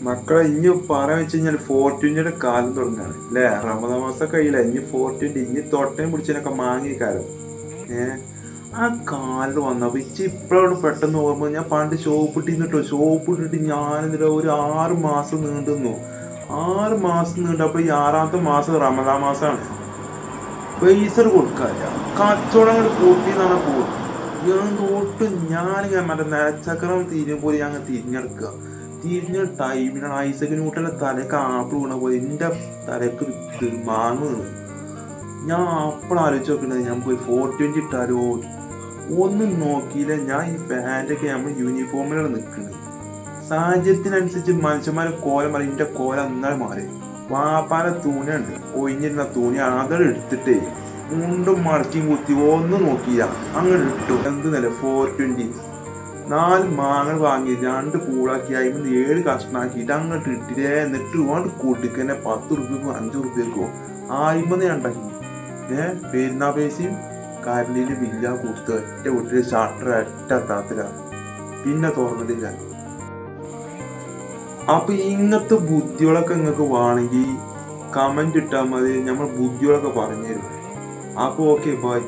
മക്കളെ ഇനി പറയാൻ വെച്ച് കഴിഞ്ഞാൽ 420 കാലം തുടങ്ങാണ് അല്ലേ? റമദാൻ മാസം കഴിയില്ല, ഇനി 420 ഇനി തൊട്ടയും പിടിച്ചതിനൊക്കെ മാങ്ങിക്കാലം. ഏഹ് ആ കാലിൽ വന്നപ്പോ ഇച്ചി ഇപ്പോഴോട് പെട്ടെന്ന് ഓർമ്മ, ഞാൻ പണ്ട് ഷോപ്പിട്ടിട്ട് ഞാനിതിൽ ഒരു 6 മാസം നീണ്ടുന്നു. 6 മാസം നീണ്ടപ്പോ ഈ 6ാമത്തെ മാസം റമദാൻ മാസമാണ്. പൈസ കൊടുക്കാല്ല, കച്ചവടങ്ങൾ പൊട്ടിന്നാണ് പോകും. തൊട്ട് ഞാനിങ്ങനെ മറ്റേ നിലച്ചക്രം തിരിയുമ്പോൾ ഞാൻ തിരിഞ്ഞെടുക്കുക. തിരിഞ്ഞ ടൈമിനാണ് ഐസക് ന്യൂട്ടന്റെ തലക്ക് ആപ്പിൾ വീണ പോലെ എന്റെ തലക്ക് മാങ്ങ വീണു. ഞാൻ അപ്പോഴും ആലോചിച്ച് നോക്കുന്നത്, ഞാൻ പോയി 420 ഇട്ടാലോ. ഒന്നും നോക്കിയില്ല, ഞാൻ ഈ പാൻറ്റൊക്കെ നമ്മൾ യൂണിഫോമിലാണ് നിൽക്കുന്നത്. സാഹചര്യത്തിനനുസരിച്ച് മനുഷ്യന്മാരെ കോലം മാറി. എന്റെ കോലം എന്നാലും മാറി. വാപ്പാന്റെ തുണിയുണ്ട്, ഒഴിഞ്ഞിരുന്ന തുണി അതെടുത്തിട്ടേ എടുത്തിട്ടേ മുണ്ടും മടക്കിയും കുത്തി ഒന്നും നോക്കിയില്ല, അങ്ങോട്ട് ഇട്ടു. എന്ത് നില 420. 4 മാങ്ങ വാങ്ങി 2 പൂളാക്കി അതിന് 7 കഷ്ണാക്കിയിട്ട് അങ്ങോട്ട് ഇട്ടിട്ടേ. എന്നിട്ട് അങ്ങോട്ട് കൊടുക്കന്നെ 10 റുപ്യക്കോ 5 റുപ്യക്കോ 1000 ഉണ്ടാക്കി. പെരുന്നാ പൈസയും കരണ്ടിന്റെ ബില്ല കൊടുത്ത് ഒറ്റ വീട്ടില് ഷട്ടർ ഒറ്റ താത്തില, പിന്നെ തുറന്നിട്ടില്ല. അപ്പൊ ഇങ്ങനത്തെ ബുദ്ധികളൊക്കെ നിങ്ങൾക്ക് വേണമെങ്കിൽ കമന്റ് ഇട്ടാൽ മതി, നമ്മൾ ബുദ്ധികളൊക്കെ പറഞ്ഞുതരും. അപ്പൊ ഓക്കെ ബൈ.